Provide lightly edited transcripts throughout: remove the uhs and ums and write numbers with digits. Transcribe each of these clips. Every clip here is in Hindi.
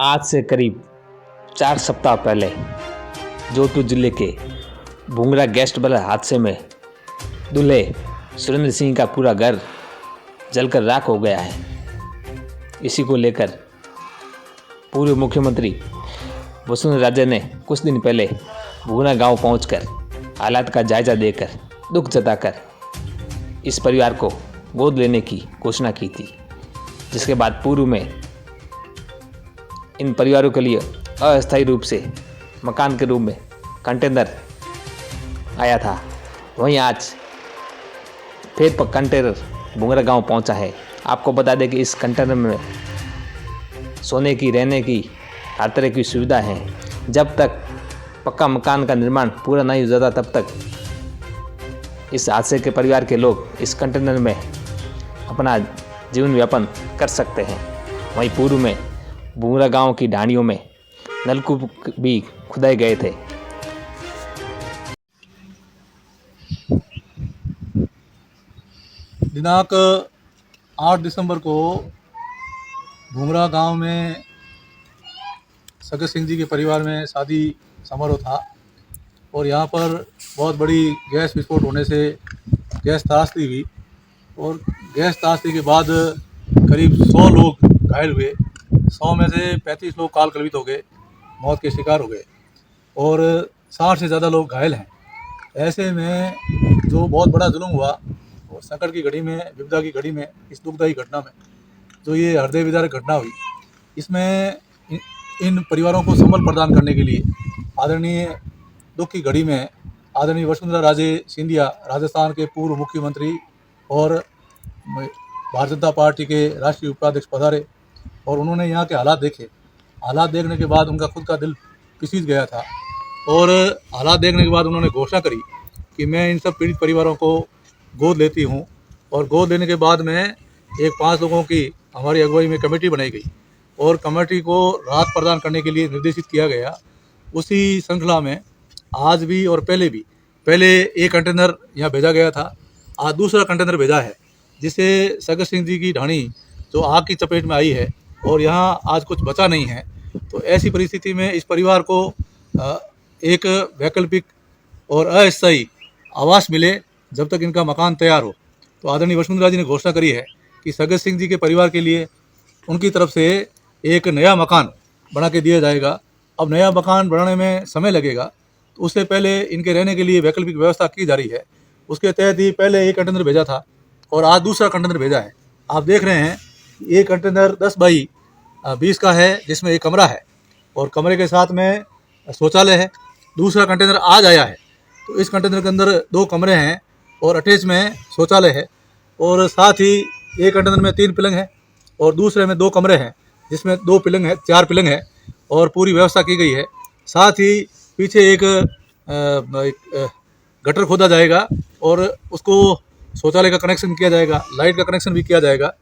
आज से करीब 4 सप्ताह पहले जोधपुर जिले के भूंगरा गैस वाले हादसे में दूल्हे सुरेंद्र सिंह का पूरा घर जलकर राख हो गया है। इसी को लेकर पूर्व मुख्यमंत्री वसुंधरा राजे ने कुछ दिन पहले भूंगरा गांव पहुंचकर हालात का जायजा देकर दुख जताकर इस परिवार को गोद लेने की घोषणा की थी, जिसके बाद पूर्व में इन परिवारों के लिए अस्थायी रूप से मकान के रूप में कंटेनर आया था। वहीं आज फिर कंटेनर भूंगरा गांव पहुंचा है। आपको बता दें कि इस कंटेनर में सोने की, रहने की हर तरह की सुविधा है। जब तक पक्का मकान का निर्माण पूरा नहीं हो जाता तब तक इस हादसे के परिवार के लोग इस कंटेनर में अपना जीवन यापन कर सकते हैं। वहीं पूर्व में भूंगरा गांव की ढाणियों में नलकूप भी खुदाए गए थे। दिनांक 8 दिसंबर को भूंगरा गांव में सगत सिंह जी के परिवार में शादी समारोह था और यहाँ पर बहुत बड़ी गैस विस्फोट होने से गैस त्रासदी हुई और गैस त्रासदी के बाद करीब 100 लोग घायल हुए। 100 में से 35 लोग काल कलवित हो गए, मौत के शिकार हो गए और 60 से ज़्यादा लोग घायल हैं। ऐसे में जो बहुत बड़ा जुल्म हुआ और संकट की घड़ी में, विपदा की घड़ी में, इस दुखदायी घटना में जो ये हृदय विदारक घटना हुई, इसमें इन परिवारों को संबल प्रदान करने के लिए आदरणीय दुख की घड़ी में आदरणीय वसुंधरा राजे सिंधिया, राजस्थान के पूर्व मुख्यमंत्री और भारतीय जनता पार्टी के राष्ट्रीय उपाध्यक्ष पधारे और उन्होंने यहाँ के हालात देखे। हालात देखने के बाद उनका खुद का दिल पिसीज गया था और हालात देखने के बाद उन्होंने घोषणा करी कि मैं इन सब पीड़ित परिवारों को गोद लेती हूँ। और गोद लेने के बाद में एक 5 लोगों की हमारी अगुवाई में कमेटी बनाई गई और कमेटी को राहत प्रदान करने के लिए निर्देशित किया गया। उसी श्रृंखला में आज भी और पहले एक कंटेनर यहाँ भेजा गया था, आज दूसरा कंटेनर भेजा है, जिससे सगत सिंह जी की ढाणी जो आग की चपेट में आई है और यहाँ आज कुछ बचा नहीं है। तो ऐसी परिस्थिति में इस परिवार को एक वैकल्पिक और अस्थायी आवास मिले जब तक इनका मकान तैयार हो। तो आदरणीय वसुंधरा जी ने घोषणा करी है कि सगत सिंह जी के परिवार के लिए उनकी तरफ से एक नया मकान बना के दिया जाएगा। अब नया मकान बनाने में समय लगेगा, तो उससे पहले इनके रहने के लिए वैकल्पिक व्यवस्था की जा रही है। उसके तहत ही पहले एक कंटेनर भेजा था और आज दूसरा कंटेनर भेजा है। आप देख रहे हैं एक कंटेनर 10 बाई 20 का है, जिसमें एक कमरा है और कमरे के साथ में शौचालय है। दूसरा कंटेनर आज आया है, तो इस कंटेनर के अंदर 2 कमरे हैं और अटैच में शौचालय है और साथ ही एक कंटेनर में 3 पलंग है और दूसरे में 2 कमरे हैं, जिसमें 2 पलंग है, 4 पलंग है और पूरी व्यवस्था की गई है। साथ ही पीछे एक गटर खोदा जाएगा और उसको शौचालय का कनेक्शन किया जाएगा, लाइट का कनेक्शन भी किया जाएगा।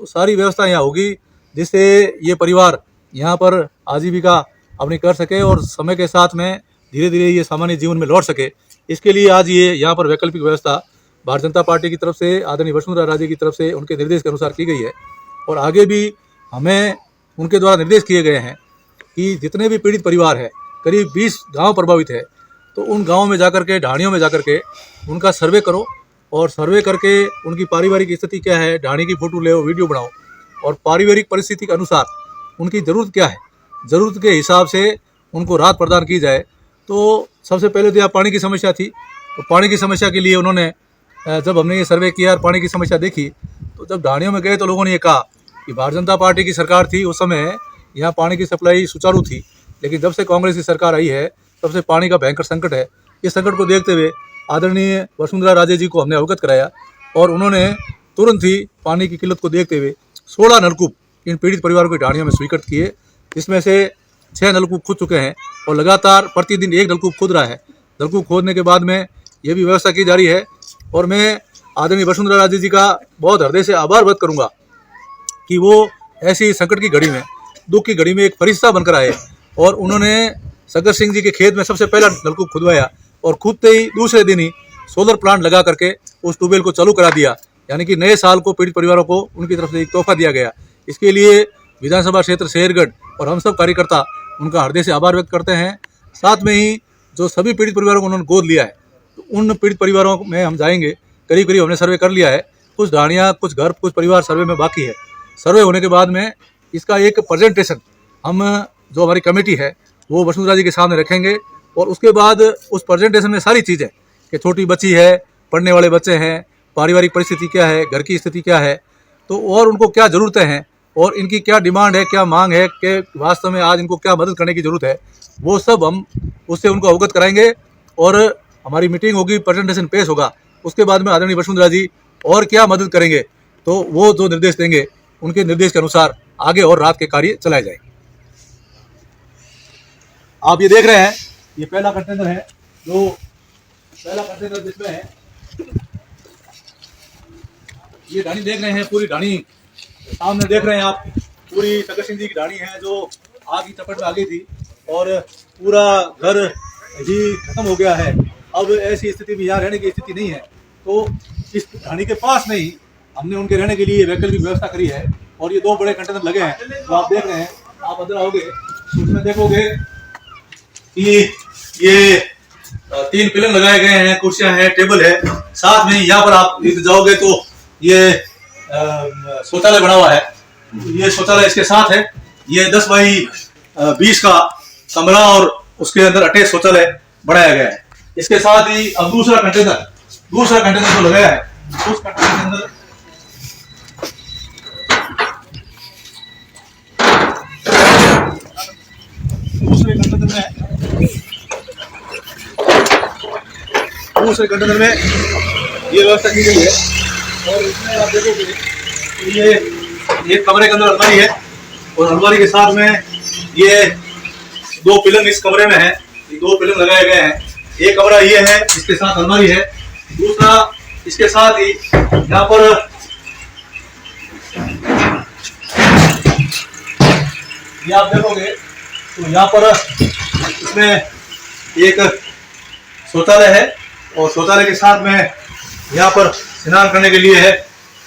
तो सारी व्यवस्था यहाँ होगी जिससे ये परिवार यहाँ पर आजीविका अपनी कर सके और समय के साथ में धीरे धीरे ये सामान्य जीवन में लौट सके। इसके लिए आज ये यहाँ पर वैकल्पिक व्यवस्था भारतीय जनता पार्टी की तरफ से, आदरणीय वसुंधरा राजे की तरफ से उनके निर्देश के अनुसार की गई है। और आगे भी हमें उनके द्वारा निर्देश किए गए हैं कि जितने भी पीड़ित परिवार है, करीब 20 गाँव प्रभावित है, तो उन गाँव में जाकर के, ढाणियों में जाकर के उनका सर्वे करो और सर्वे करके उनकी पारिवारिक स्थिति क्या है, ढाणी की फ़ोटो ले, वीडियो बनाओ और पारिवारिक परिस्थिति के अनुसार उनकी ज़रूरत क्या है, ज़रूरत के हिसाब से उनको राहत प्रदान की जाए। तो सबसे पहले तो यहाँ पानी की समस्या थी, तो पानी की समस्या के लिए उन्होंने, जब हमने ये सर्वे किया और पानी की समस्या देखी, तो जब ढाणियों में गए तो लोगों ने ये कहा कि भारतीय जनता पार्टी की सरकार थी उस समय यहाँ पानी की सप्लाई सुचारू थी, लेकिन जब से कांग्रेस की सरकार आई है तब से पानी का भयंकर संकट है। इस संकट को देखते हुए आदरणीय वसुंधरा राजे जी को हमने अवगत कराया और उन्होंने तुरंत ही पानी की किल्लत को देखते हुए 16 नलकूप इन पीड़ित परिवारों की ढाणियों में स्वीकृत किए, जिसमें से 6 नलकूप खुद चुके हैं और लगातार प्रतिदिन 1 नलकूप खोद रहा है। नलकूप खोदने के बाद में ये भी व्यवस्था की जा रही है और मैं आदरणीय वसुंधरा राजे जी का बहुत हृदय से आभार व्यक्त करूँगा कि वो ऐसी संकट की घड़ी में, दुख की घड़ी में एक फरिश्ता बनकर आए और उन्होंने सगत सिंह जी के खेत में सबसे पहला नलकूप खुदवाया और खुदते ही दूसरे दिन ही सोलर प्लांट लगा करके उस ट्यूबवेल को चालू करा दिया। यानी कि नए साल को पीड़ित परिवारों को उनकी तरफ से एक तोहफा दिया गया। इसके लिए विधानसभा क्षेत्र शेरगढ़ और हम सब कार्यकर्ता उनका हृदय से आभार व्यक्त करते हैं। साथ में ही जो सभी पीड़ित परिवारों को उन्होंने गोद लिया है, तो उन पीड़ित परिवारों में हम जाएंगे। करीब करीब हमने सर्वे कर लिया है, कुछ ढाणियाँ, कुछ घर, कुछ परिवार सर्वे में बाकी है। सर्वे होने के बाद में इसका एक प्रेजेंटेशन हम, जो हमारी कमेटी है, वो वसुंधरा जी के सामने रखेंगे और उसके बाद उस प्रेजेंटेशन में सारी चीज़ें कि छोटी बच्ची है, पढ़ने वाले बच्चे हैं, पारिवारिक परिस्थिति क्या है, घर की स्थिति क्या है, तो और उनको क्या ज़रूरतें हैं और इनकी क्या डिमांड है, क्या मांग है, कि वास्तव में आज इनको क्या मदद करने की ज़रूरत है, वो सब हम उससे उनको अवगत कराएंगे और हमारी मीटिंग होगी, प्रेजेंटेशन पेश होगा। उसके बाद में आदरणीय वसुंधरा जी और क्या मदद करेंगे, तो वो जो निर्देश देंगे उनके निर्देश के अनुसार आगे और रात के कार्य चलाए जाएंगे। आप ये देख रहे हैं, ये पहला कंटेनर है, जो पहला कंटेनर जिसमें है, ये ढाणी देख रहे हैं, पूरी ढाणी सामने देख रहे हैं आप, पूरी सगर सिंह जी की ढाणी है जो आग की चपेट में आ गई थी और पूरा घर ही खत्म हो गया है। अब ऐसी स्थिति में यहाँ रहने की स्थिति नहीं है, तो इस ढाणी के पास में ही हमने उनके रहने के लिए वैकल्पिक व्यवस्था करी है और ये 2 बड़े कंटेनर लगे हैं जो आप देख रहे हैं। आप अंदर आओगे तो उसमें देखोगे कि ये 3 पिलर लगाए गए हैं, कुर्सियां हैं, टेबल है। साथ में यहाँ पर आप जाओगे तो ये शौचालय बना हुआ है, ये शौचालय इसके साथ है। ये 10 बाई 20 का कमरा और उसके अंदर अटैच शौचालय बनाया गया है। इसके साथ ही अब दूसरा कंटेनर जो लगाया है, उस कंटेनर के अंदर दूसरे कंटेनर में ये व्यवस्था की गई है और इसमें आप देखोगे कि ये एक कमरे के अंदर अलमारी है और अलमारी के साथ में ये 2 पिलर इस कमरे में है, ये 2 पिलर लगाए गए हैं। एक कमरा ये है, इसके साथ अलमारी है। दूसरा इसके साथ ही यहाँ पर ये आप देखोगे तो यहाँ पर इसमें एक शौचालय है और शौचालय के साथ में यहाँ पर स्नान करने के लिए है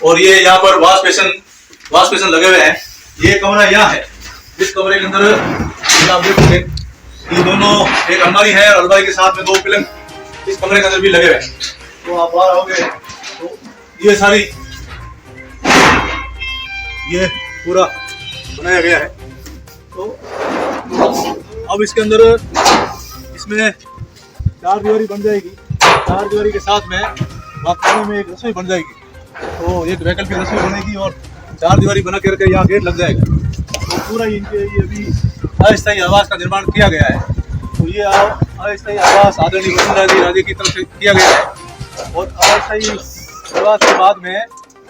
और ये यहाँ पर वॉश बेसिन लगे हुए हैं। ये कमरा यहाँ है, इस कमरे के अंदर आप देखोगे ये दोनों, एक अलमारी है और अलमारी के साथ में 2 पिलर इस कमरे के अंदर भी लगे हुए हैं। तो आप बाहर आओगे तो ये सारी, ये पूरा बनाया गया है। तो अब इसके अंदर इसमें 4 दीवारी बन जाएगी, 4 दीवारी के साथ में बाथरूम में एक रसोई बन जाएगी, तो एक वैकल्पिक रसोई बनेगी और 4 दीवारी बना करके यहाँ गेट लग जाएगा। तो पूरा इनके ये भी अस्थायी आवास का निर्माण किया गया है। तो ये अस्थायी आवास आदरणीय वसुंधरा जी राजे की तरफ से किया गया है और अस्थायी आवास के बाद में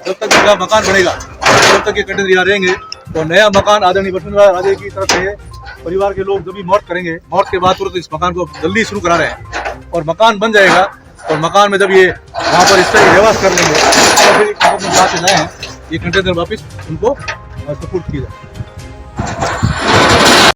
जब तक इनका मकान बनेगा, जब तक ये कंटेनर यहाँ रहेंगे, तो नया मकान आदरणीय वसुंधरा राजे की तरफ से परिवार के लोग जब भी मौत करेंगे, मौत के बाद तुरंत इस मकान को जल्दी शुरू करा रहे हैं और मकान बन जाएगा। और मकान में जब ये वहाँ पर स्थायी रहवास कर लेंगे तो फिर नए हैं, ये कंटेनर वापस उनको सपोर्ट किया जाए।